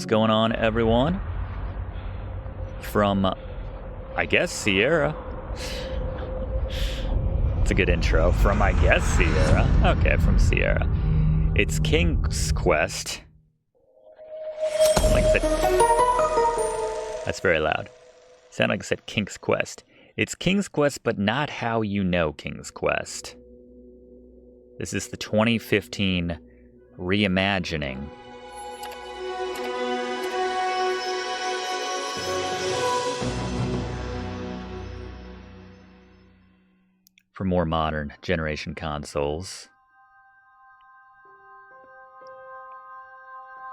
What's going on, everyone? From, I guess, Sierra. It's a good intro. From, I guess, Sierra. Okay, from Sierra. It's King's Quest. Like I said, that's very loud. Sounded like I said King's Quest. It's King's Quest, but not how you know King's Quest. This is the 2015 reimagining. For more modern generation consoles.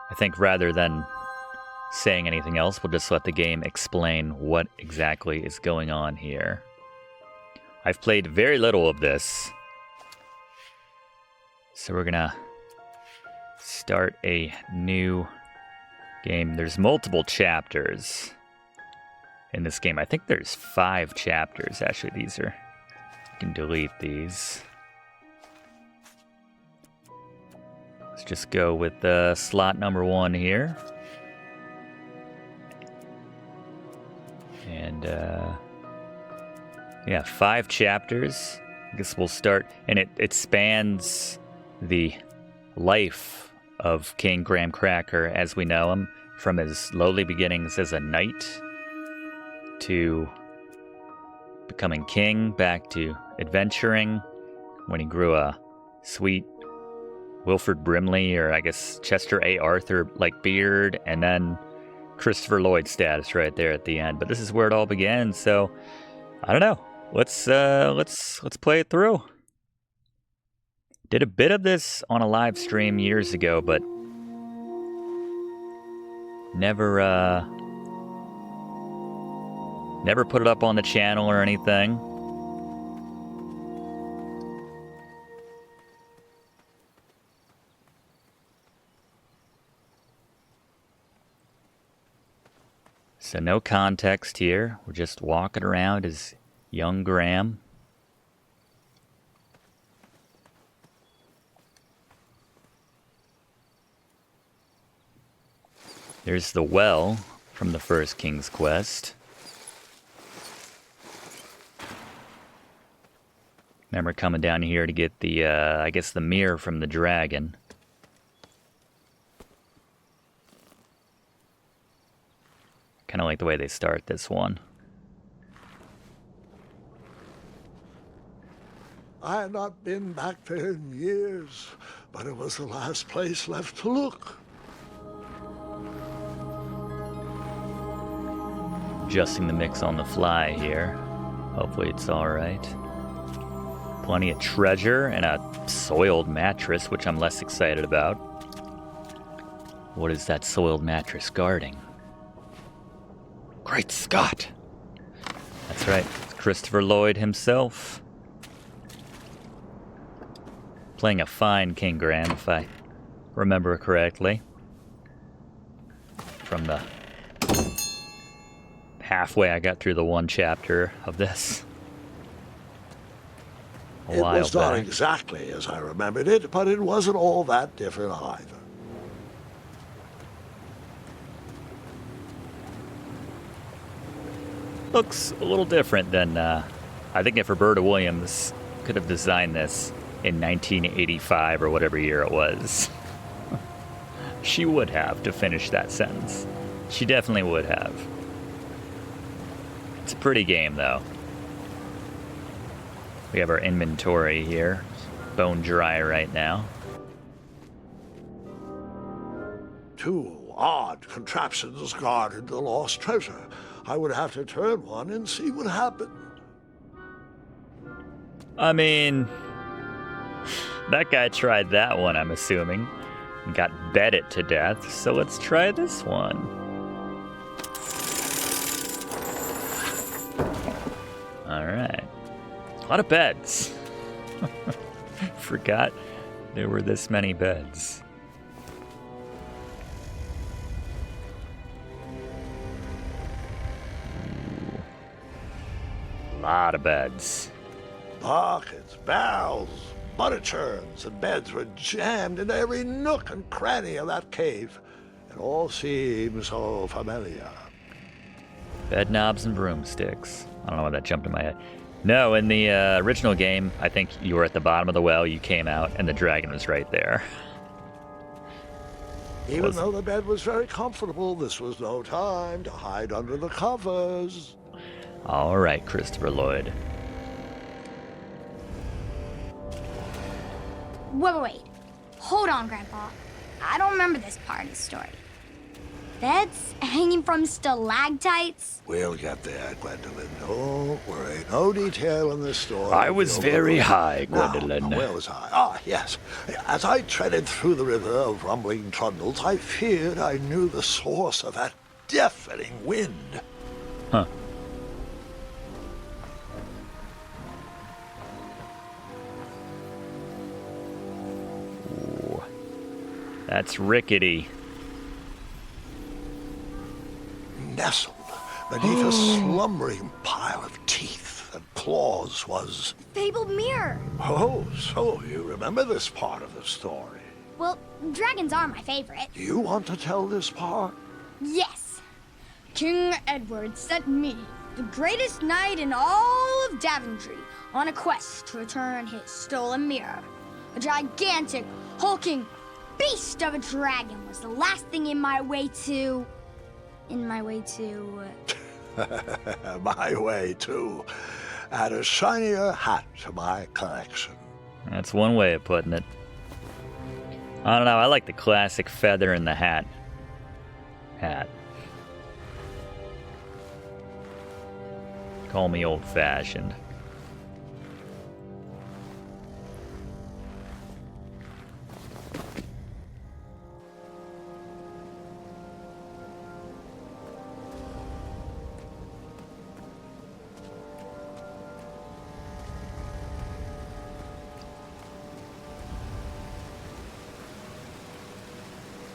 I think rather than saying anything else, we'll just let the game explain what exactly is going on here. I've played very little of this, so we're gonna start a new game. There's multiple chapters in this game. I think there's 5 chapters. Actually, these are... You can delete these. Let's just go with slot number 1 here. And, yeah, 5 chapters. I guess we'll start. And it spans the life of King Graham Cracker as we know him, from his lowly beginnings as a knight to becoming king, back to adventuring, when he grew a sweet Wilford Brimley, or I guess Chester A. Arthur-like beard, and then Christopher Llyoyd status right there at the end. But this is where it all began, so I don't know. Let's play it through. Did a bit of this on a live stream years ago, but never put it up on the channel or anything. So no context here. We're just walking around as young Graham. There's the well from the first King's Quest. Remember coming down here to get the, I guess the mirror from the dragon. Kind of like the way they start this one. I had not been back there in years, but it was the last place left to look. Adjusting the mix on the fly here. Hopefully it's alright. Plenty of treasure and a soiled mattress, which I'm less excited about. What is that soiled mattress guarding? Great Scott! That's right, it's Christopher Llyoyd himself. Playing a fine King Graham, if I remember correctly. From the halfway I got through the 1 chapter of this. It was not exactly as I remembered it, but it wasn't all that different either. Looks a little different than, I think if Roberta Williams could have designed this in 1985 or whatever year it was. She would have, to finish that sentence. She definitely would have. It's a pretty game, though. We have our inventory here. Bone dry right now. 2 odd contraptions guarded the lost treasure. I would have to turn one and see what happened. I mean, that guy tried that one, I'm assuming, and got bedded to death, so let's try this one. Alright. A lot of beds. Forgot there were this many beds. Lot of beds. Buckets, barrels, butter churns, and beds were jammed into every nook and cranny of that cave. It all seems so familiar. Bed knobs and broomsticks. I don't know why that jumped in my head. No, in the original game, I think you were at the bottom of the well, you came out, and the dragon was right there. Even though the bed was very comfortable, this was no time to hide under the covers. All right, Christopher Lloyd. Wait. Hold on, Grandpa. I don't remember this part of the story. Beds hanging from stalactites? We'll get there, Gwendolyn. Don't worry. No detail in this story. I was very high, Gwendolyn. Now, where was I? Ah, yes. As I treaded through the river of rumbling trundles, I feared I knew the source of that deafening wind. Huh. Ooh. That's rickety. Nestled beneath a slumbering pile of teeth and claws was... Fabled mirror. Oh, so you remember this part of the story. Well, dragons are my favorite. Do you want to tell this part? Yes. King Edward sent me, the greatest knight in all of Daventry, on a quest to return his stolen mirror. A gigantic, hulking beast of a dragon was the last thing in my way to... My way to add a shinier hat to my collection. That's one way of putting it. I don't know, I like the classic feather in the hat. Call me old-fashioned.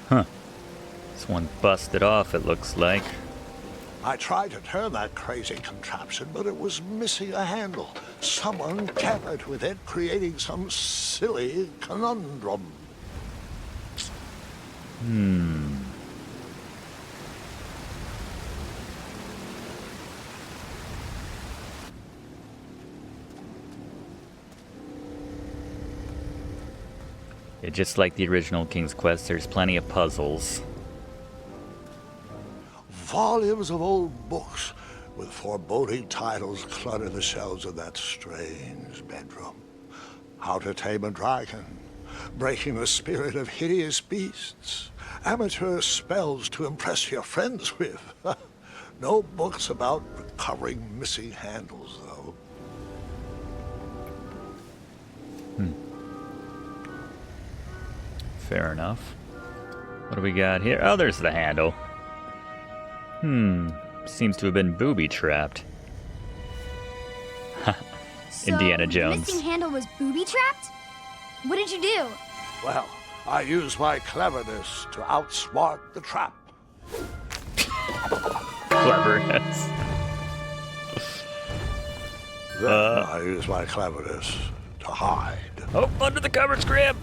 Huh. This one busted off, it looks like. I tried to turn that crazy contraption, but it was missing a handle. Someone tampered with it, creating some silly conundrum. Yeah, just like the original King's Quest, there's plenty of puzzles. Volumes of old books with foreboding titles clutter the shelves of that strange bedroom. How to Tame a Dragon, Breaking the Spirit of Hideous Beasts, Amateur Spells to Impress Your Friends with. No books about recovering missing handles, though. Fair enough. What do we got here? Oh, there's the handle. Seems to have been booby-trapped. Indiana Jones. The missing handle was booby-trapped? What did you do? Well, I used my cleverness to outsmart the trap. Cleverness. Then I used my cleverness to hide. Oh, under the covers, Graham!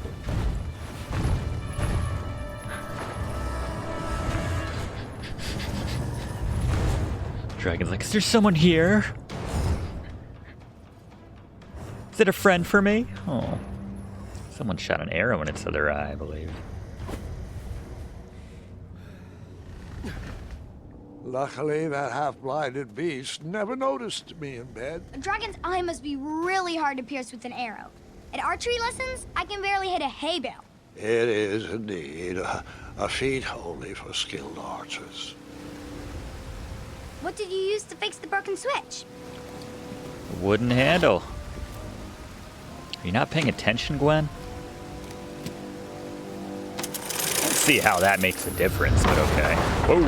Dragon's like, is there someone here? Is it a friend for me? Oh. Someone shot an arrow in its other eye, I believe. Luckily, that half-blinded beast never noticed me in bed. A dragon's eye must be really hard to pierce with an arrow. At archery lessons, I can barely hit a hay bale. It is indeed a feat only for skilled archers. What did you use to fix the broken switch? Wooden handle. Are you not paying attention, Gwen? Let's see how that makes a difference, but okay. Whoa.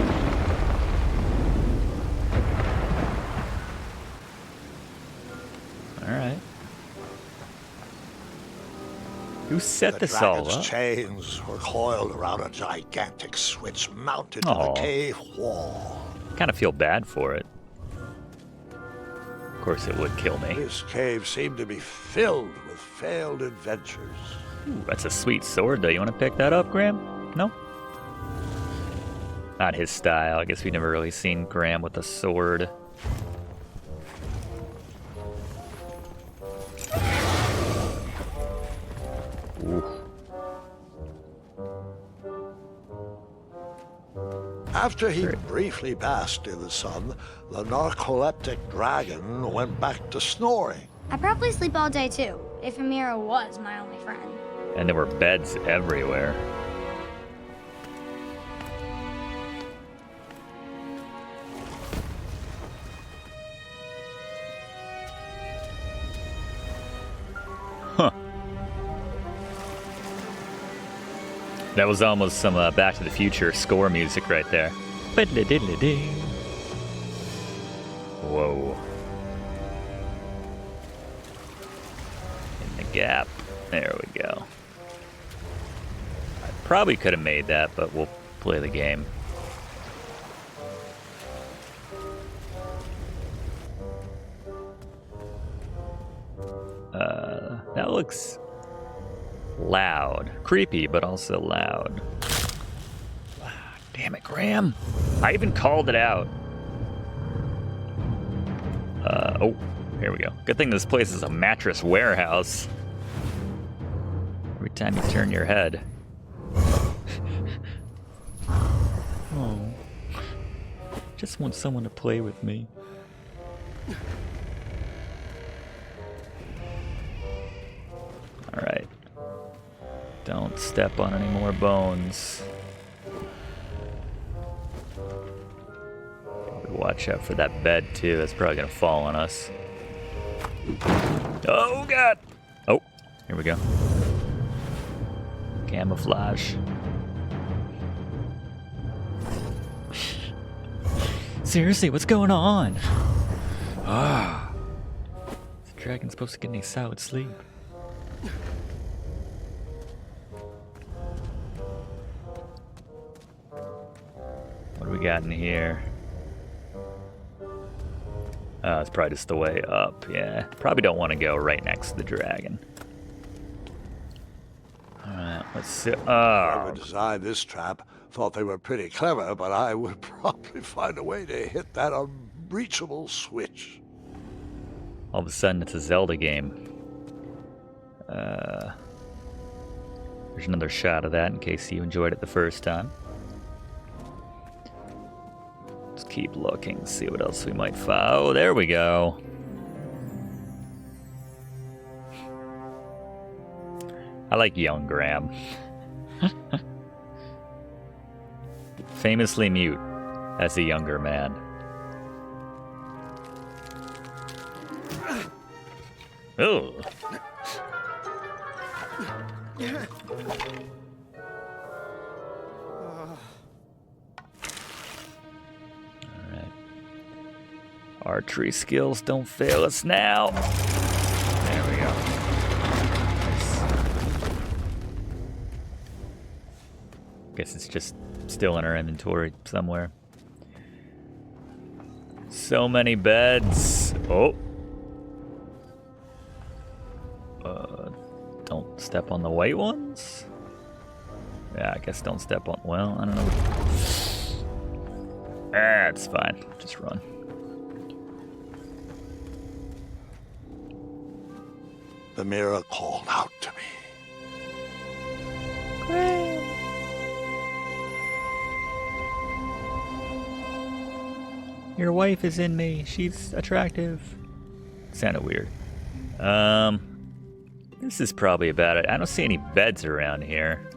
Alright. Who set this all The up? dragon's chains were coiled around a gigantic switch mounted to Aw. the cave wall. Kind of feel bad for it. Of course it would kill me. This cave seemed to be filled with failed adventures. Ooh, that's a sweet sword, though. You want to pick that up, Graham? No? Not his style. I guess we've never really seen Graham with a sword. Ooh. After he briefly basked in the sun, the narcoleptic dragon went back to snoring. I'd probably sleep all day too, if Amira was my only friend. And there were beds everywhere. Huh. That was almost some Back to the Future score music right there. Fiddly-diddly-ding. Whoa. In the gap. There we go. I probably could have made that, but we'll play the game. That looks loud. Creepy, but also loud. Damn it, Graham. I even called it out. Oh, here we go. Good thing this place is a mattress warehouse. Every time you turn your head. Oh. Just want someone to play with me. Alright. Don't step on any more bones. Probably watch out for that bed too. That's probably gonna fall on us. Oh god! Oh, here we go. Camouflage. Seriously, what's going on? Ah. Is the dragon supposed to get any solid sleep? What do we got in here? Oh, it's probably just the way up, yeah. Probably don't want to go right next to the dragon. Alright, let's see. Whoever designed this trap thought they were pretty clever, but I would probably find a way to hit that unreachable switch. All of a sudden, it's a Zelda game. There's another shot of that in case you enjoyed it the first time. Let's keep looking, see what else we might find. Oh, there we go. I like young Graham. Famously mute as a younger man. Oh. Alright. Archery skills don't fail us now. There we go. Nice. Guess it's just still in our inventory somewhere. So many beds. Oh. Don't step on the white ones? Yeah, I guess don't step on... Well, I don't know. It's fine. Just run. The mirror called out to me. Graham. Your wife is in me. She's attractive. Sounded weird. This is probably about it. I don't see any beds around here.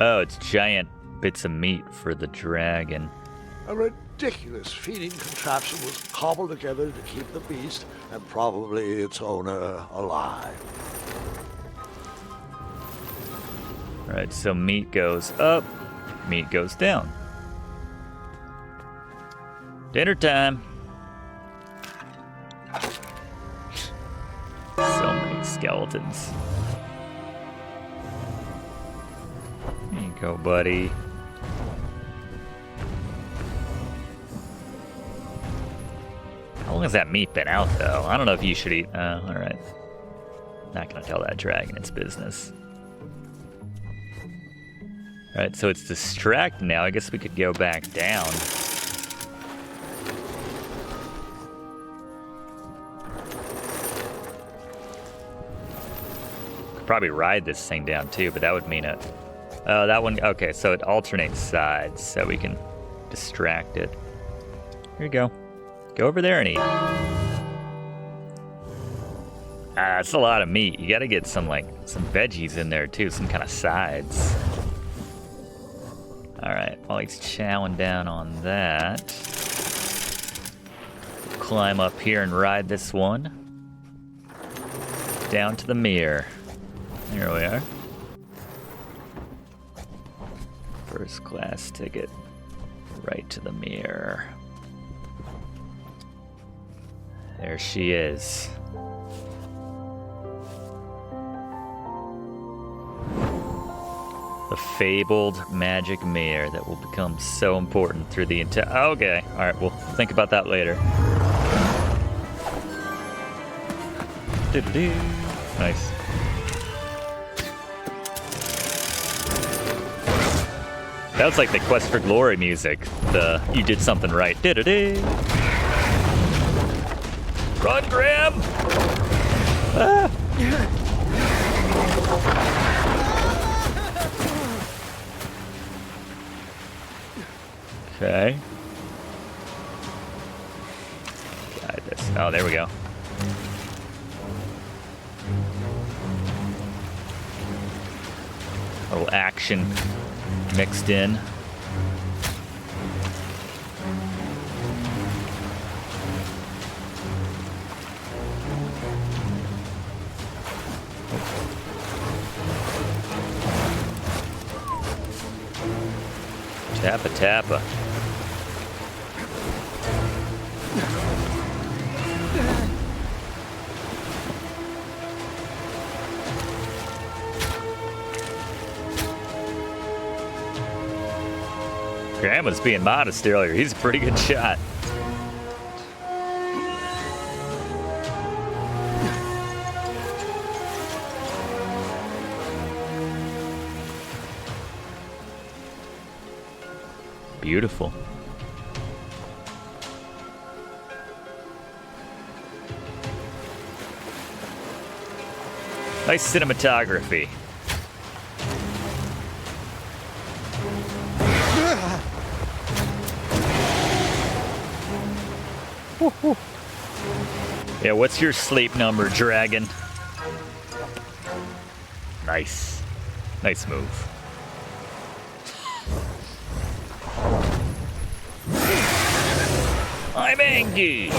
Oh, it's giant bits of meat for the dragon. A ridiculous feeding contraption was cobbled together to keep the beast and probably its owner alive. Alright, so meat goes up, meat goes down. Dinner time. So many skeletons. There you go, buddy. How long has that meat been out, though? I don't know if you should eat. Alright. Not gonna tell that dragon its business. Alright, so it's distracted now. I guess we could go back down. Could probably ride this thing down too, but that would mean it. Oh, that one. Okay, so it alternates sides, so we can distract it. Here you go. Go over there and eat. Ah, it's a lot of meat. You gotta get some veggies in there too, some kind of sides. Alright, while he's chowing down on that, climb up here and ride this one down to the mirror. Here we are. First class ticket right to the mirror. There she is. The fabled magic mirror that will become so important through the entire... Okay, alright, we'll think about that later. Doo-doo-doo. Nice. That was like the Quest for Glory music. The You Did Something Right. Doo-doo-doo. Run, Graham! Ah! Okay. Got this. Oh, there we go. A little action mixed in. Tappa tappa. Graham was being modest earlier. He's a pretty good shot. Beautiful. Nice cinematography. Yeah, what's your sleep number, dragon? Nice. Nice move. I'm angry.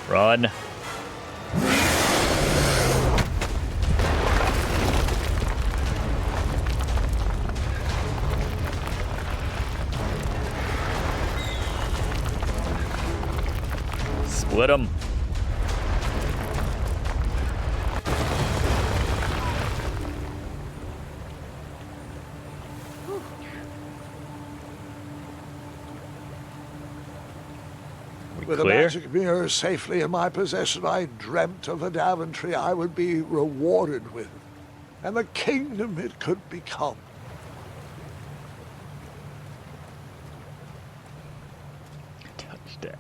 Run. Split them. With the magic mirror safely in my possession, I dreamt of the Daventry I would be rewarded with, and the kingdom it could become. Touchdown.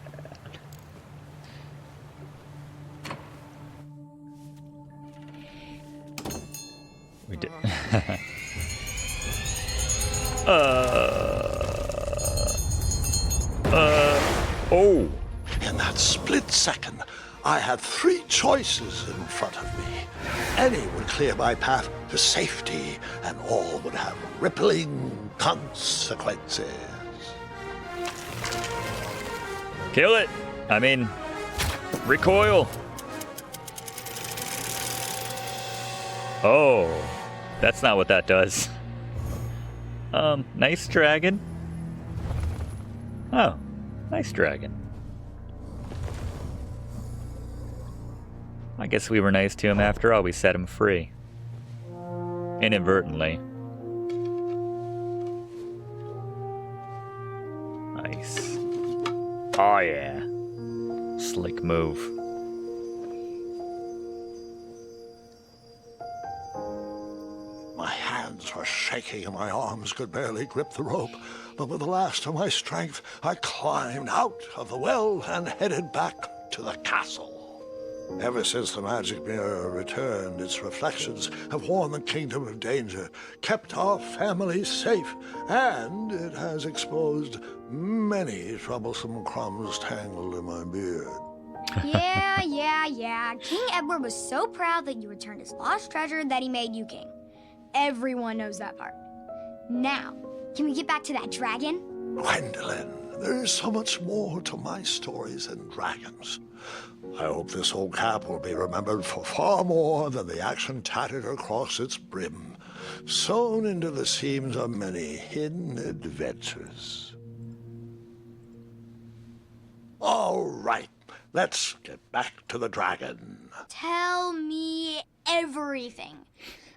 We did. Oh. In that split second, I had three choices in front of me. Any would clear my path to safety, and all would have rippling consequences. Kill it. I mean, recoil. Oh, that's not what that does. Nice dragon. Oh, nice dragon. I guess we were nice to him after all. We set him free. Inadvertently. Nice. Oh yeah. Slick move. hands were shaking and my arms could barely grip the rope. But with the last of my strength, I climbed out of the well and headed back to the castle. Ever since the magic mirror returned, its reflections have warned the kingdom of danger, kept our family safe, and it has exposed many troublesome crumbs tangled in my beard. Yeah. King Edward was so proud that you returned his lost treasure that he made you king. Everyone knows that part. Now, can we get back to that dragon? Gwendolyn, there is so much more to my stories than dragons. I hope this old cap will be remembered for far more than the action tattered across its brim, sewn into the seams of many hidden adventures. All right, let's get back to the dragon. Tell me everything.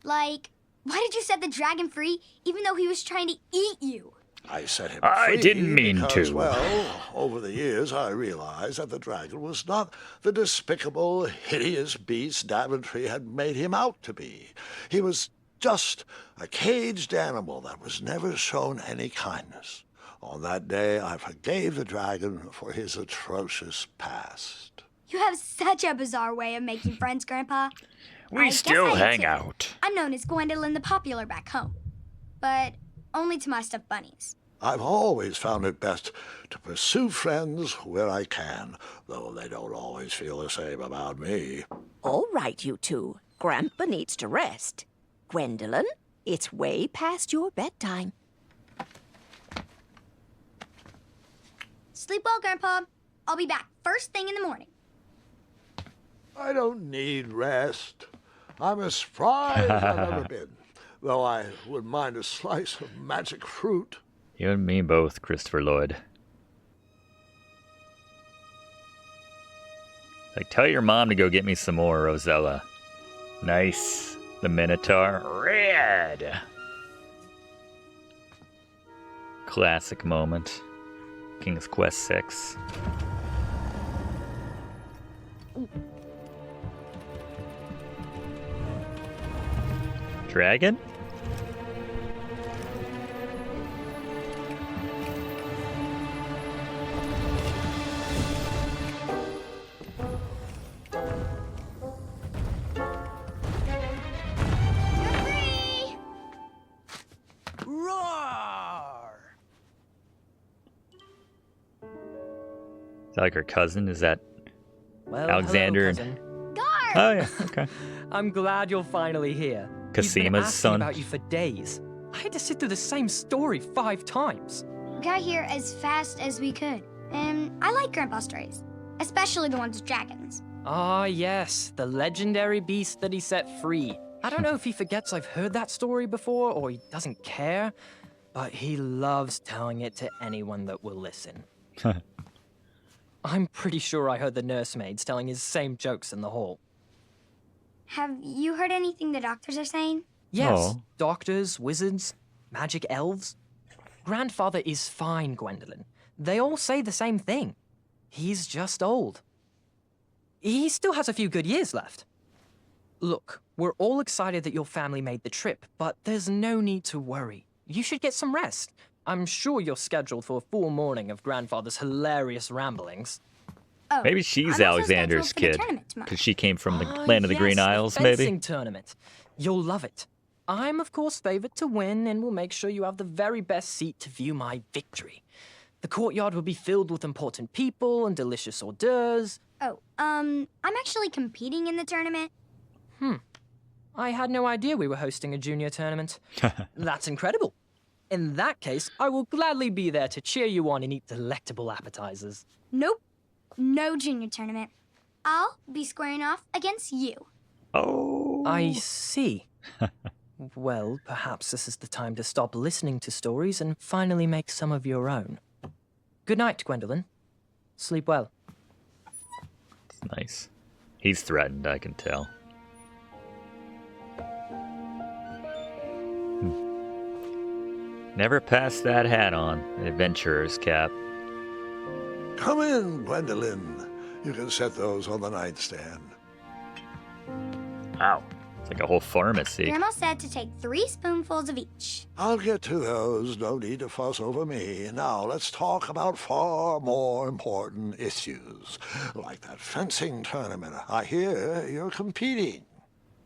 Like, why did you set the dragon free even though he was trying to eat you? I set him I free didn't mean because, to. well, over the years I realized that the dragon was not the despicable, hideous beast Daventry had made him out to be. He was just a caged animal that was never shown any kindness. On that day, I forgave the dragon for his atrocious past. You have such a bizarre way of making friends, Grandpa. We I guess still I do hang too. out. I'm known as Gwendolyn the Popular back home, but only to my stuffed bunnies. I've always found it best to pursue friends where I can, though they don't always feel the same about me. All right, you two. Grandpa needs to rest. Gwendolyn, it's way past your bedtime. Sleep well, Grandpa. I'll be back first thing in the morning. I don't need rest. I'm as spry as I've ever been, though I wouldn't mind a slice of magic fruit. You and me both, Christopher Lloyd. Like, tell your mom to go get me some more, Rosella. Nice. The Minotaur. Red! Classic moment. King's Quest 6. Dragon? Is that like her cousin? Is that Well, Alexander? hello, cousin. Oh, yeah, okay. I'm glad you're finally here. He's Casima's been asking son. about you for days. I had to sit through the same story 5 times. We got here as fast as we could, and I like Grandpa's stories, especially the ones with dragons. Ah, yes, the legendary beast that he set free. I don't know if he forgets I've heard that story before or he doesn't care, but he loves telling it to anyone that will listen. I'm pretty sure I heard the nursemaids telling his same jokes in the hall. Have you heard anything the doctors are saying? Yes, Oh. doctors, wizards, magic elves. Grandfather is fine, Gwendolyn. They all say the same thing. He's just old. He still has a few good years left. Look, we're all excited that your family made the trip, but there's no need to worry. You should get some rest. I'm sure you're scheduled for a full morning of Grandfather's hilarious ramblings. Oh, Maybe she's I'm also Alexander's scheduled for the kid. tournament tomorrow. Because she came from the Ah, land of the Green yes, Isles, the maybe? fencing tournament. You'll love it. I'm, of course, favored to win and will make sure you have the very best seat to view my victory. The courtyard will be filled with important people and delicious hors d'oeuvres. Oh, I'm actually competing in the tournament. I had no idea we were hosting a junior tournament. That's incredible. In that case, I will gladly be there to cheer you on and eat delectable appetizers. Nope, no junior tournament. I'll be squaring off against you. Oh. I see. Well, perhaps this is the time to stop listening to stories and finally make some of your own. Good night, Gwendolyn. Sleep well. It's nice. He's threatened, I can tell. Never pass that hat on, an adventurer's cap. Come in, Gwendolyn. You can set those on the nightstand. Ow. It's like a whole pharmacy. Grandma said to take 3 spoonfuls of each. I'll get to those. No need to fuss over me. Now let's talk about far more important issues, like that fencing tournament. I hear you're competing.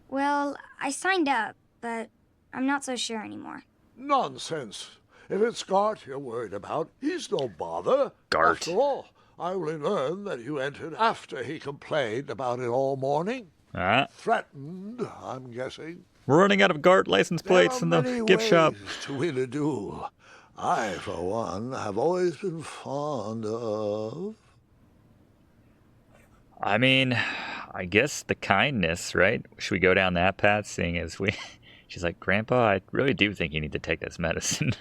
Well, I signed up, but I'm not so sure anymore. Nonsense. If it's Gart you're worried about, he's no bother. Gart. After all, I only learned that you entered after he complained about it all morning. Threatened, I'm guessing. We're running out of Gart license plates in the gift shop. There are many ways to win a duel. I, for one, have always been fond of... I mean, I guess the kindness, right? Should we go down that path, seeing as we... She's like, Grandpa, I really do think you need to take this medicine.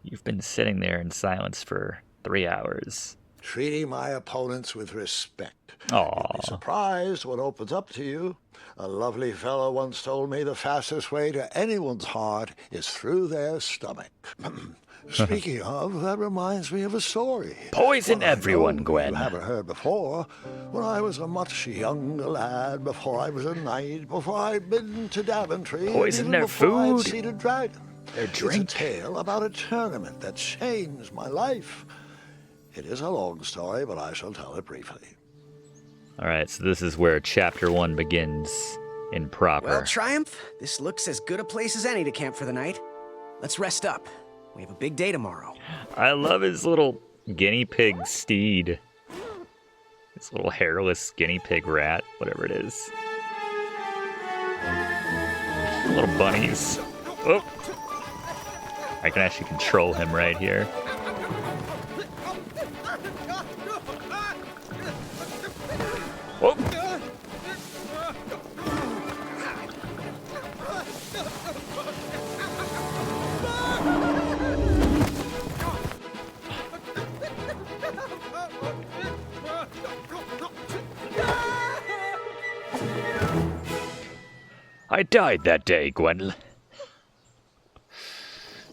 You've been sitting there in silence for 3 hours. Treating my opponents with respect. Aww. You'd be surprised what opens up to you. A lovely fellow once told me the fastest way to anyone's heart is through their stomach. Speaking of, that reminds me of a story. Poison One I everyone, know Gwen. You haven't heard before. When I was a much younger lad, before I was a knight, before I'd been to Daventry, Poison even their before I'd food, seen a dragon. their drink. It's a tale about a tournament that changed my life. It is a long story, but I shall tell it briefly. All right, so this is where chapter 1 begins in proper. Well, Triumph, this looks as good a place as any to camp for the night. Let's rest up. We have a big day tomorrow. I love his little guinea pig steed. His little hairless guinea pig rat, whatever it is. Little bunnies. Oh! I can actually control him right here. Oh! I died that day, Gwendolyn.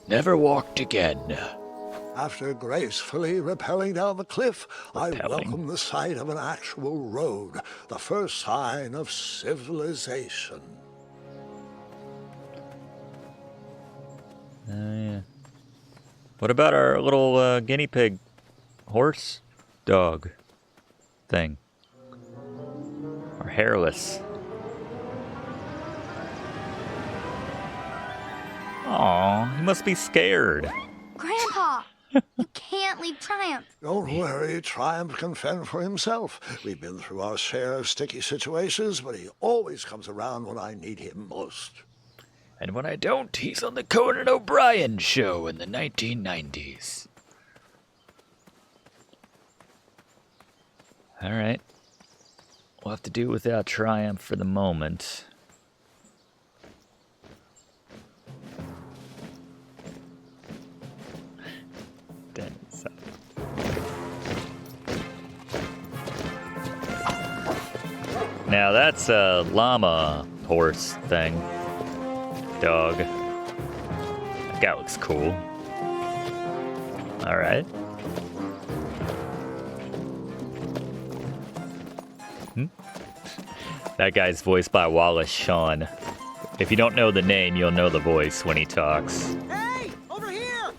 Never walked again. After gracefully rappelling down the cliff, I Rappelling. welcomed the sight of an actual road, the first sign of civilization. Yeah. What about our little guinea pig horse dog thing? Our hairless. Aw, he must be scared. Grandpa, you can't leave Triumph. Don't worry, Triumph can fend for himself. We've been through our share of sticky situations, but he always comes around when I need him most. And when I don't, he's on the Conan O'Brien show in the 1990s. All right. We'll have to do without Triumph for the moment. Now that's a llama horse thing. Dog. That guy looks cool. Alright. That guy's voiced by Wallace, Shawn. If you don't know the name, you'll know the voice when he talks. Hey, over here!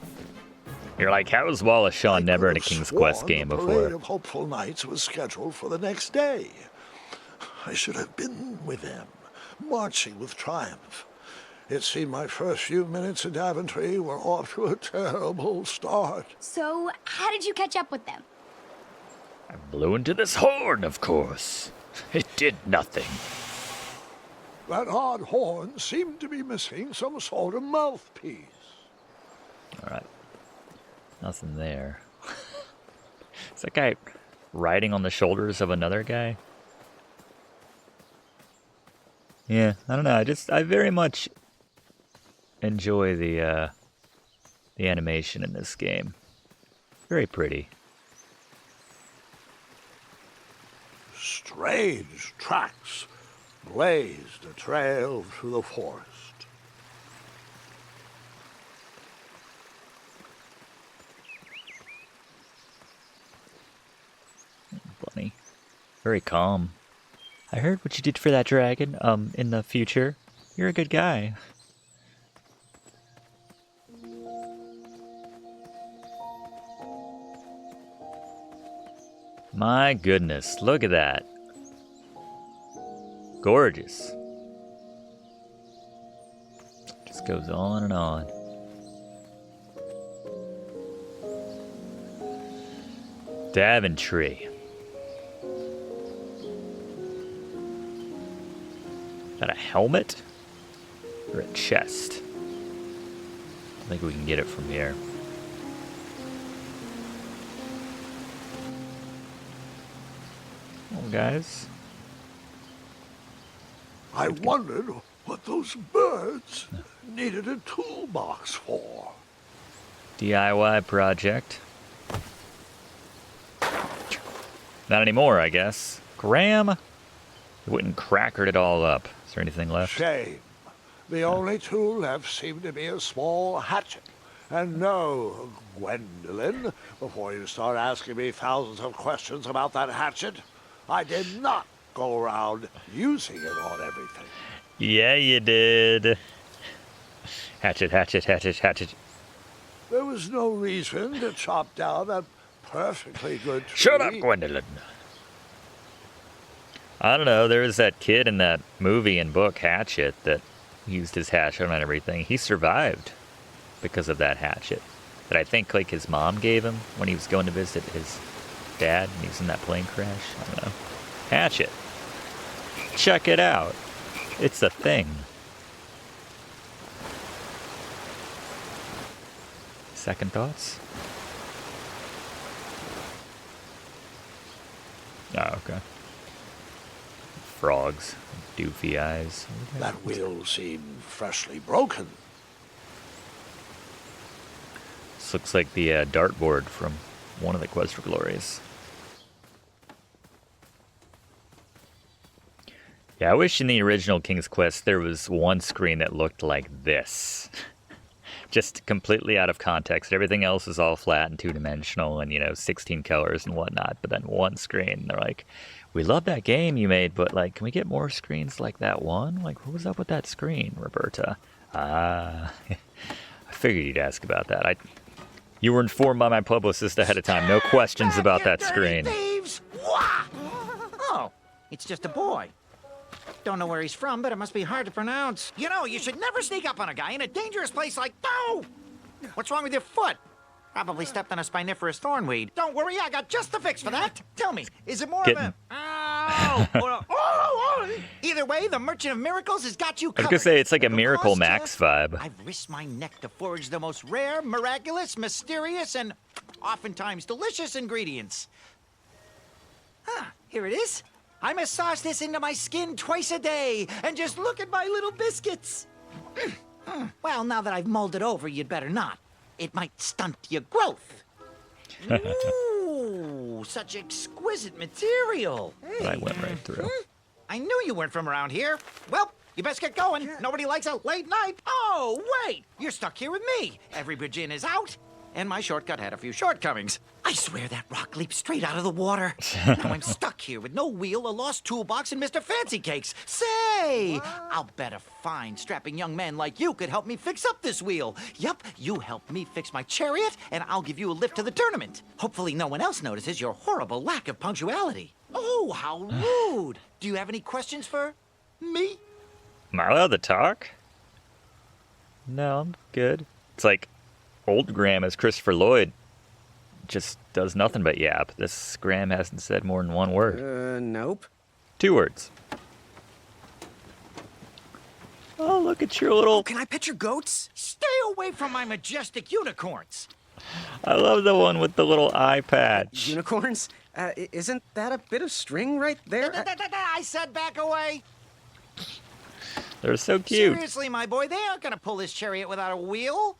You're like, how is Wallace Shawn never in a King's Quest game The parade before? of hopeful knights was scheduled for the next day. I should have been with them, marching with Triumph. It seemed my first few minutes in Daventry were off to a terrible start. So, how did you catch up with them? I blew into this horn, of course. It did nothing. That odd horn seemed to be missing some sort of mouthpiece. Alright. Nothing there. Is that guy riding on the shoulders of another guy? Yeah, I don't know. I very much enjoy the animation in this game. Very pretty. Strange tracks blazed a trail through the forest. Bunny. Very calm. I heard what you did for that dragon, in the future. You're a good guy. My goodness, look at that. Gorgeous. Just goes on and on. Daventry. Is that a helmet? Or a chest? I think we can get it from here. Oh, guys. I wondered what those birds needed a toolbox for. DIY project. Not anymore, I guess. Graham? You wouldn't crackered it all up. Is there anything left? Shame. The only tool left seemed to be a small hatchet. And no, Gwendolyn, before you start asking me thousands of questions about that hatchet, I did not go around using it on everything. Yeah, you did. Hatchet, hatchet, hatchet, hatchet. There was no reason to chop down that perfectly good tree. Shut up, Gwendolyn. I don't know, there was that kid in that movie and book, Hatchet, that used his hatchet on everything. He survived because of that hatchet that I think like his mom gave him when he was going to visit his dad and he was in that plane crash. I don't know. Hatchet. Check it out. It's a thing. Second thoughts? Oh, okay. Frogs. Doofy eyes. That wheel seemed freshly broken. This looks like the dartboard from one of the Quest for Glories. Yeah, I wish in the original King's Quest there was one screen that looked like this. Just completely out of context. Everything else is all flat and two-dimensional and, 16 colors and whatnot. But then one screen, they're like, we love that game you made, but, can we get more screens like that one? What was up with that screen, Roberta? I figured you'd ask about that. You were informed by my publicist ahead of time. No questions about that screen. Thieves! Wah! Oh, it's just a boy. Don't know where he's from, but it must be hard to pronounce. You should never sneak up on a guy in a dangerous place like... Oh! What's wrong with your foot? Probably stepped on a spiniferous thornweed. Don't worry, I got just the fix for that. Tell me, is it more of a... Ow! Or a... Oh! Either way, the Merchant of Miracles has got you I was covered. going to say, it's like a At the Miracle cost Max of- vibe. I've risked my neck to forage the most rare, miraculous, mysterious, and oftentimes delicious ingredients. Here it is. I massage this into my skin twice a day, and just look at my little biscuits. Well, now that I've mulled it over, you'd better not. It might stunt your growth. Ooh, such exquisite material. But I went right through. I knew you weren't from around here. Well, you best get going. Nobody likes a late night. Oh, wait! You're stuck here with me. Every Brigands is out, and my shortcut had a few shortcomings. I swear that rock leaped straight out of the water. Now I'm stuck here with no wheel, a lost toolbox, and Mr. Fancy Cakes. Say, I'll bet a fine, strapping young man like you could help me fix up this wheel. Yup, you help me fix my chariot, and I'll give you a lift to the tournament. Hopefully no one else notices your horrible lack of punctuality. Oh, how rude. Do you have any questions for me? Am I allowed to talk? No, I'm good. It's like old Graham as Christopher Lloyd just does nothing but yap. This Graham hasn't said more than one word. Nope. 2 words. Oh, look at your little... Can I pet your goats? Stay away from my majestic unicorns. I love the one with the little eye patch. Unicorns? Isn't that a bit of string right there? I said back away. They're so cute. Seriously, my boy, they aren't gonna pull this chariot without a wheel.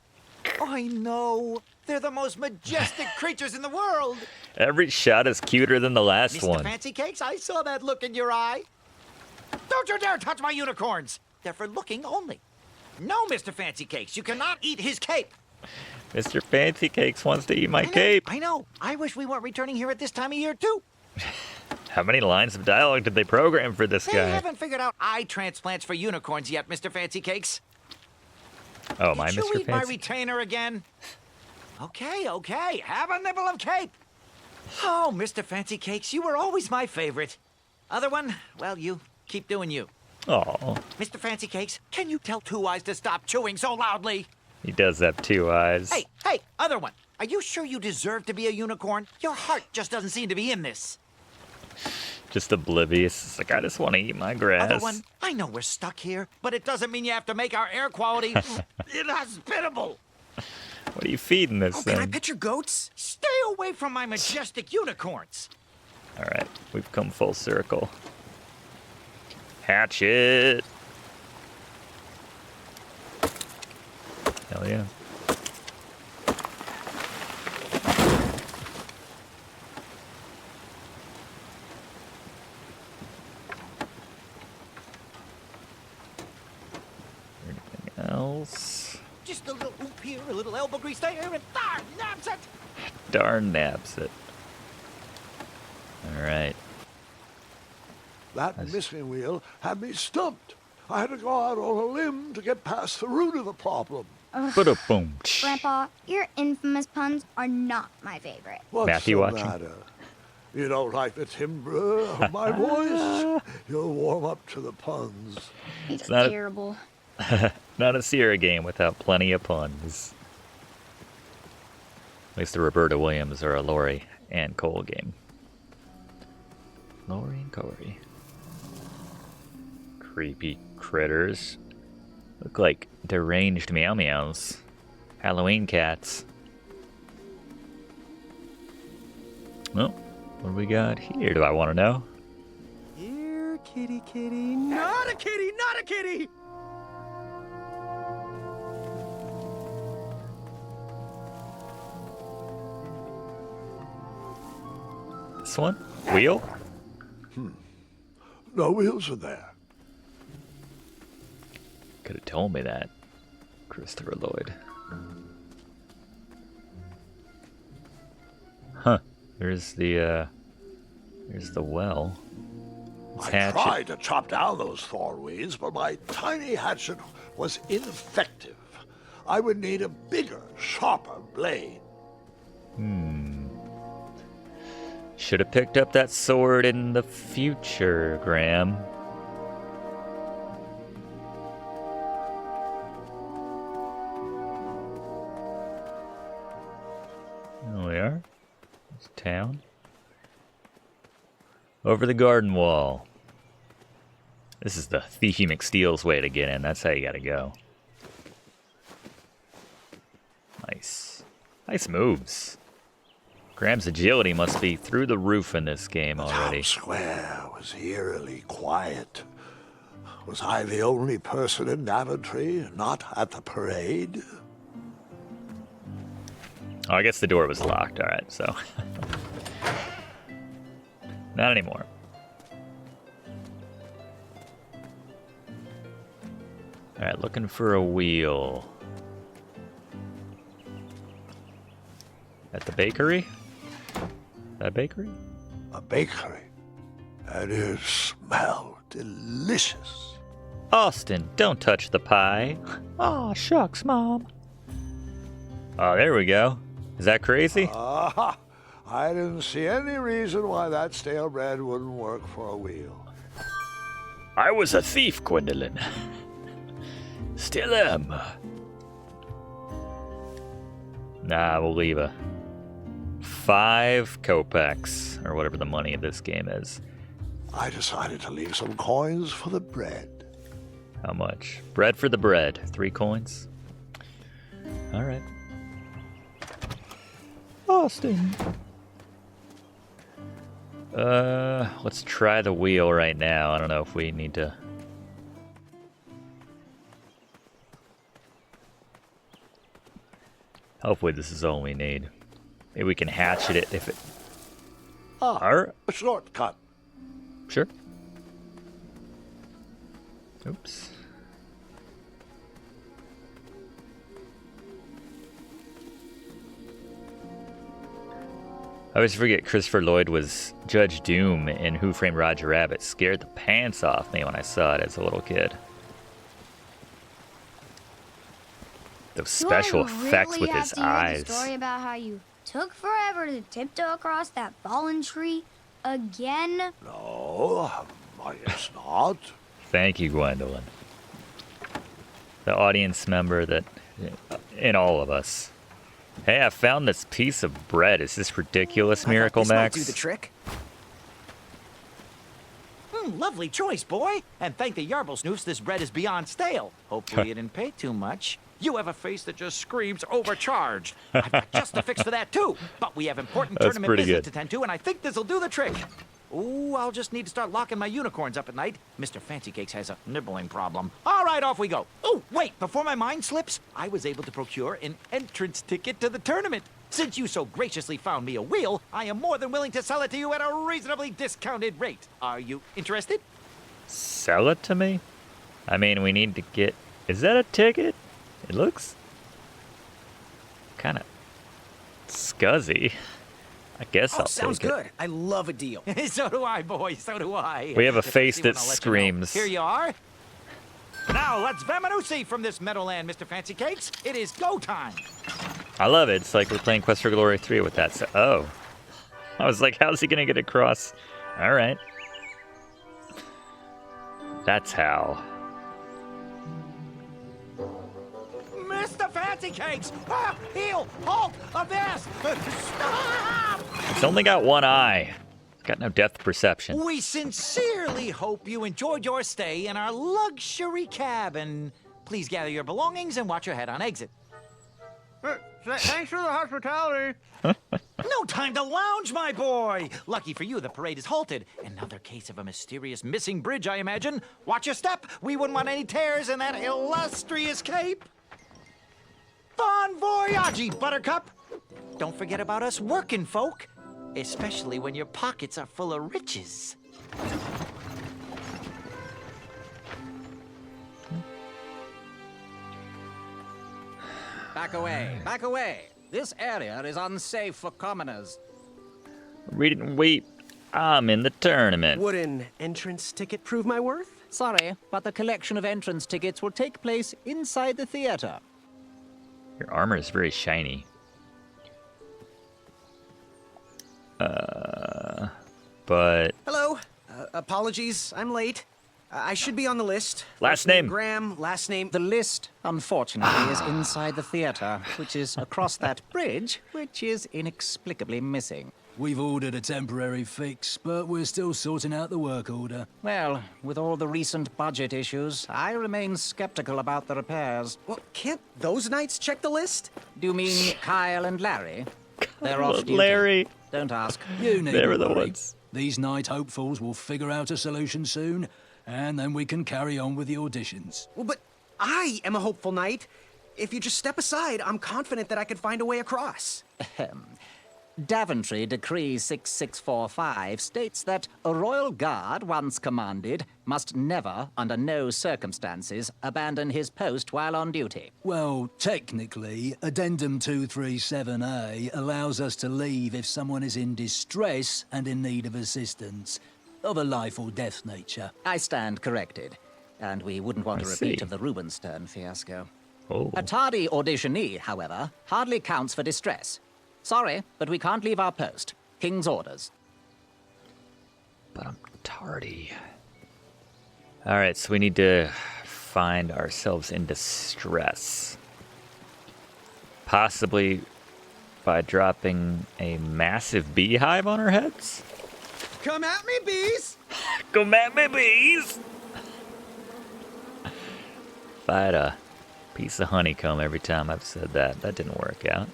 I know. They're the most majestic creatures in the world. Every shot is cuter than the last Mr. one. Fancy Cakes, I saw that look in your eye. Don't you dare touch my unicorns. They're for looking only. No, Mr. Fancy Cakes, you cannot eat his cape. Mr. Fancy Cakes wants to eat my cape. I know. I wish we weren't returning here at this time of year, too. How many lines of dialogue did they program for this They guy? haven't figured out eye transplants for unicorns yet, Mr. Fancy Cakes. Oh, am I Did you Mr. eat my Fancy? retainer again? Okay. Have a nibble of cake. Oh, Mr. Fancy Cakes, you were always my favorite. Other one, well, you keep doing you. Oh, Mr. Fancy Cakes, can you tell Two Eyes to stop chewing so loudly? he does have 2 eyes. Hey, other one. Are you sure you deserve to be a unicorn? Your heart just doesn't seem to be in this. Just oblivious. It's like, I just want to eat my grass. Other one, I know we're stuck here, but it doesn't mean you have to make our air quality inhospitable. What are you feeding this Oh, thing? can I pet your goats? Stay away from my majestic unicorns. All right, we've come full circle. Hatchet. Hell yeah. Anything else? Just a little oop here, a little elbow grease there, and darn, naps it. Darn naps it. All right. That missing wheel had me stumped. I had to go out on a limb to get past the root of the problem. Ba-da-boom. Grandpa, your infamous puns are not my favorite. What's Matthew the watching? matter? You don't like the timbre of my voice? You'll warm up to the puns. These not are a- terrible. Not a Sierra game without plenty of puns. At least the Roberta Williams or a Laurie and Cole game. Laurie and Corey. Creepy critters. Look like deranged meow meows. Halloween cats. Well, what do we got here? Do I want to know? Here, kitty, kitty. Not a kitty, not a kitty! This one? Wheel? No wheels are there. Could have told me that, Christopher Lloyd. Huh. There's the well. Let's I hatch it. tried to chop down those thorn weeds, but my tiny hatchet was ineffective. I would need a bigger, sharper blade. Should have picked up that sword in the future, Graham. There we are. It's town. Over the garden wall. This is the Thiefy McSteel's way to get in. That's how you gotta go. Nice. Nice moves. Graham's agility must be through the roof in this game already. Town square was eerily quiet. Was I the only person in Daventry not at the parade? Oh, I guess the door was locked. All right, so. Not anymore. All right, looking for a wheel. At the bakery? That bakery? A bakery. And it smelled delicious. Austin, don't touch the pie. Aw, shucks, Mom. Oh, there we go. Is that crazy? Aha! I didn't see any reason why that stale bread wouldn't work for a wheel. I was a thief, Gwendolyn. Still am. Nah, we'll leave a 5 kopecks, or whatever the money of this game is. I decided to leave some coins for the bread. How much? Bread for the bread. 3 coins? Alright. Austin. Let's try the wheel right now. I don't know if we need to... Hopefully this is all we need. Maybe we can hatchet it if it... A shortcut. Sure. Oops. I always forget Christopher Lloyd was Judge Doom in Who Framed Roger Rabbit. Scared the pants off me when I saw it as a little kid. Those special effects with his eyes. The story about how you took forever to tiptoe across that fallen tree again? No, I guess not. Thank you, Gwendolyn. The audience member that in all of us. Hey, I found this piece of bread. Is this ridiculous, Miracle this might Max? do the trick. Lovely choice, boy. And thank the Yarblesnoofs, this bread is beyond stale. Hopefully you didn't pay too much. You have a face that just screams overcharged. I've got just a fix for that, too. But we have important That's tournament pretty business good. to tend to, and I think this'll do the trick. Ooh, I'll just need to start locking my unicorns up at night. Mr. Fancy Cakes has a nibbling problem. All right, off we go. Oh, wait, before my mind slips, I was able to procure an entrance ticket to the tournament. Since you so graciously found me a wheel, I am more than willing to sell it to you at a reasonably discounted rate. Are you interested? Sell it to me? I mean, we need to get... Is that a ticket? It looks... kind of... scuzzy. I guess I'll Sounds take it. good. I love a deal. So do I, boy, so do I. We have a If I face see that one, I'll let you know. screams. Here you are. Now, let's Vamanusi from this Meadowland, Mr. Fancy Cakes. It is go time. I love it. It's like we're playing Quest for Glory 3 with that. So, oh. I was like, how's he going to get across? All right. That's how. Mr. Fancy Cakes! Ah, heel! Halt! Avast! Stop! It's only got one eye. It's got no depth perception. We sincerely hope you enjoyed your stay in our luxury cabin. Please gather your belongings and watch your head on exit. Thanks for the hospitality. No time to lounge, my boy! Lucky for you, the parade is halted. Another case of a mysterious missing bridge, I imagine. Watch your step. We wouldn't want any tears in that illustrious cape. Bon voyage, Buttercup! Don't forget about us working folk, especially when your pockets are full of riches. Back away, back away. This area is unsafe for commoners. Read and wait. I'm in the tournament. Would an entrance ticket prove my worth? Sorry, but the collection of entrance tickets will take place inside the theater. Your armor is very shiny. But Hello. Apologies, I'm late. I should be on the list. Last First name. Graham, last name... The list, unfortunately, is inside the theater, which is across that bridge, which is inexplicably missing. We've ordered a temporary fix, but we're still sorting out the work order. Well, with all the recent budget issues, I remain skeptical about the repairs. Well, can't those knights check the list? Do you mean Kyle and Larry? They're off duty. Larry. Don't ask. You need They were the ones. These night hopefuls will figure out a solution soon, and then we can carry on with the auditions. Well, but I am a hopeful knight. If you just step aside, I'm confident that I could find a way across. Daventry Decree 6645 states that a royal guard, once commanded, must never, under no circumstances, abandon his post while on duty. Well, technically, Addendum 237A allows us to leave if someone is in distress and in need of assistance, of a life or death nature. I stand corrected, and we wouldn't want I a repeat see. of the Rubenstern fiasco. Oh. A tardy auditionee, however, hardly counts for distress. Sorry, but we can't leave our post. King's orders. But I'm tardy. All right, so we need to find ourselves in distress. Possibly by dropping a massive beehive on our heads? Come at me, bees! Come at me, bees! If I had a piece of honeycomb every time I've said that, that didn't work out.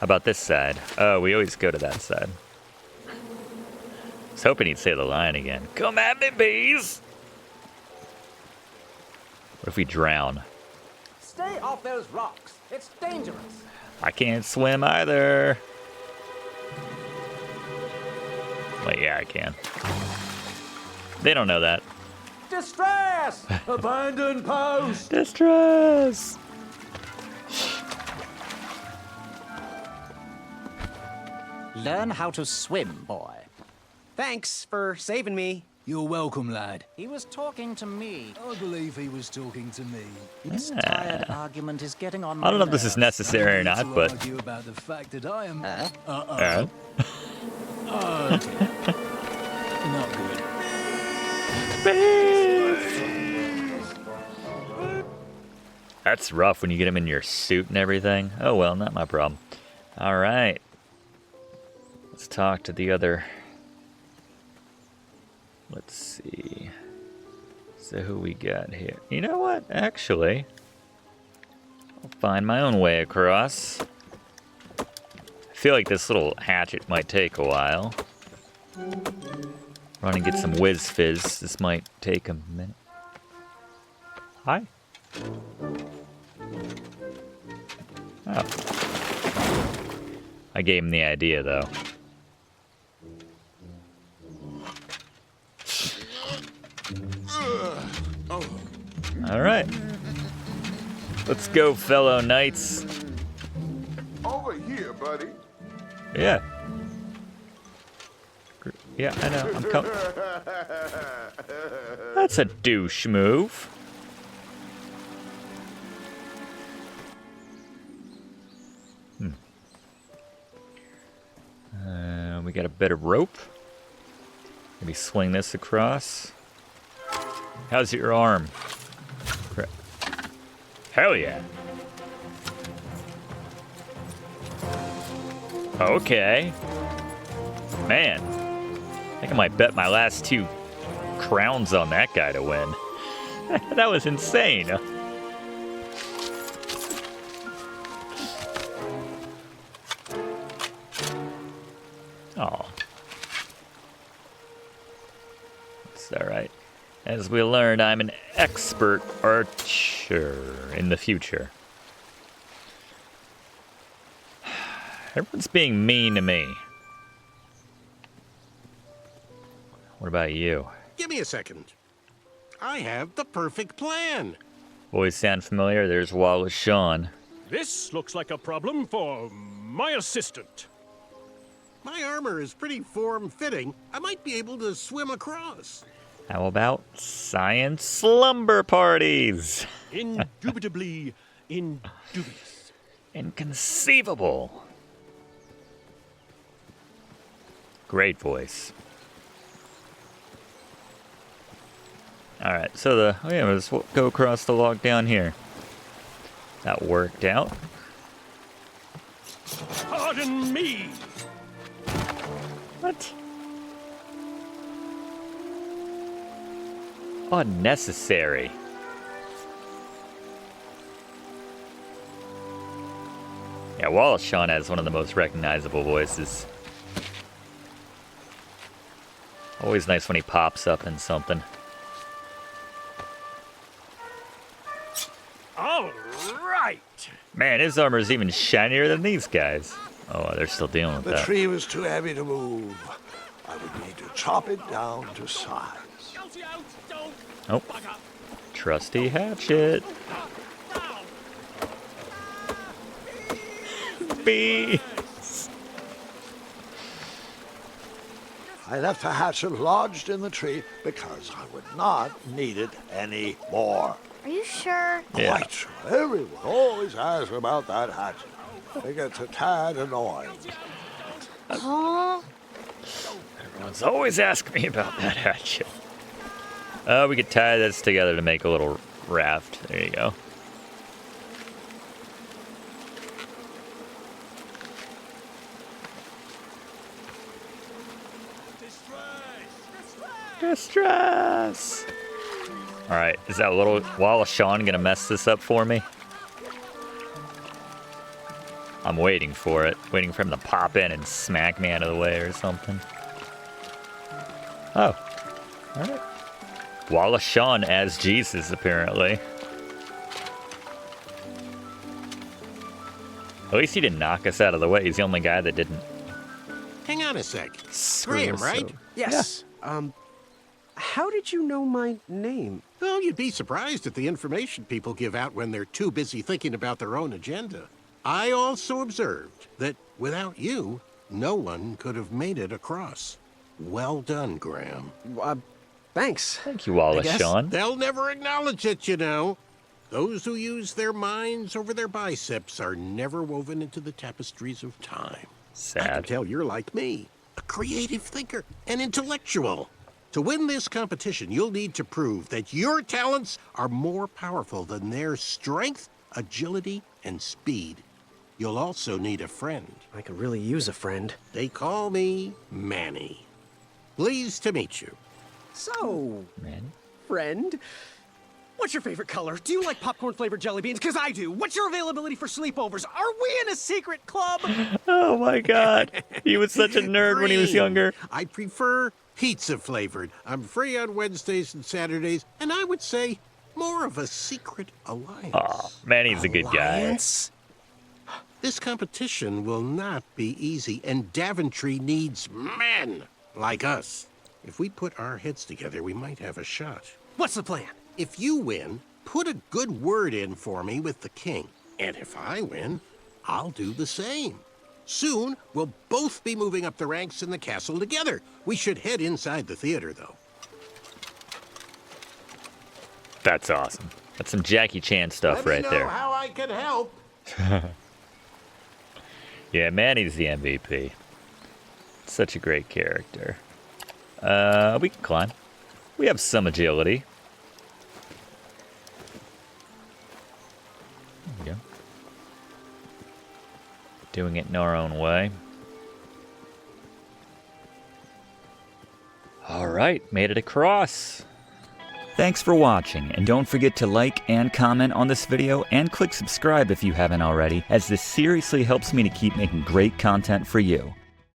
How about this side? Oh, we always go to that side. I was hoping he'd say the line again. Come at me, bees! What if we drown? Stay off those rocks. It's dangerous. I can't swim either. Wait, yeah, I can. They don't know that. Distress! Abandon post! Learn how to swim, boy. Thanks for saving me. You're welcome, lad. He was talking to me. I believe he was talking to me. This tired argument is getting on my I don't know if this is nerves. necessary or No need not, to but argue about the fact that I am. uh, Okay. Not good. that's rough when you get him in your suit and everything. Oh well, not my problem. All right, let's talk to the other. Let's see. So who we got here? You know what? Actually, I'll find my own way across. I feel like this little hatchet might take a while. Run and get some whiz fizz. This might take a minute. Hi. Oh. I gave him the idea, though. All right. Let's go, fellow knights. Over here, buddy. Yeah. Yeah, I know. I'm coming. That's a douche move. We got a bit of rope. Maybe swing this across. How's your arm? Hell yeah. Okay. Man. I think I might bet my last 2 crowns on that guy to win. That was insane. Oh. It's alright. As we learned, I'm an expert archer in the future. Everyone's being mean to me. What about you? Give me a second. I have the perfect plan. Boys sound familiar. There's Wallace Shawn. This looks like a problem for my assistant. My armor is pretty form-fitting. I might be able to swim across. How about science slumber parties? Indubitably indubious. Inconceivable. Great voice. Alright, so let's go across the log down here. That worked out. Pardon me. What? Unnecessary. Yeah, Wallace Shawn has one of the most recognizable voices. Always nice when he pops up in something. All right. Man, his armor's even shinier than these guys. Oh, they're still dealing with The that. tree was too heavy to move. I would need to chop it down to size. Oh, trusty hatchet. Bees. I left the hatchet lodged in the tree because I would not need it anymore. Are you sure? Yeah. Quite sure. Everyone always asks about that hatchet. It gets a tad annoying. Huh? Everyone's always asking me about that hatchet. We could tie this together to make a little raft. There you go. Distress! Alright, is that little Wallace Shawn gonna mess this up for me? I'm waiting for it. Waiting for him to pop in and smack me out of the way or something. Oh. Alright. Wallace Shawn as Jesus, apparently. At least he didn't knock us out of the way. He's the only guy that didn't. Hang on a sec. Screw Graham, us right? over. Yes. How did you know my name? Oh, you'd be surprised at the information people give out when they're too busy thinking about their own agenda. I also observed that without you, no one could have made it across. Well done, Graham. Thanks. Thank you, Wallace, Shawn. They'll never acknowledge it, you know. Those who use their minds over their biceps are never woven into the tapestries of time. Sad. I can tell you're like me, a creative thinker, an intellectual. To win this competition, you'll need to prove that your talents are more powerful than their strength, agility, and speed. You'll also need a friend. I could really use a friend. They call me Manny. Pleased to meet you. So, Man. friend, what's your favorite color? Do you like popcorn-flavored jelly beans? Because I do. What's your availability for sleepovers? Are we in a secret club? Oh my god. He was such a nerd when he was younger. I prefer pizza-flavored. I'm free on Wednesdays and Saturdays, and I would say more of a secret alliance. Aw, Manny's a good guy. Alliance? This competition will not be easy, and Daventry needs men like us. If we put our heads together, we might have a shot. What's the plan? If you win, put a good word in for me with the king. And if I win, I'll do the same. Soon, we'll both be moving up the ranks in the castle together. We should head inside the theater, though. That's awesome. That's some Jackie Chan stuff right there. How I can help. Yeah, Manny's the MVP. Such a great character. We can climb. We have some agility. There we go. Doing it in our own way. All right, made it across. Thanks for watching, and don't forget to like and comment on this video and click subscribe if you haven't already, as this seriously helps me to keep making great content for you.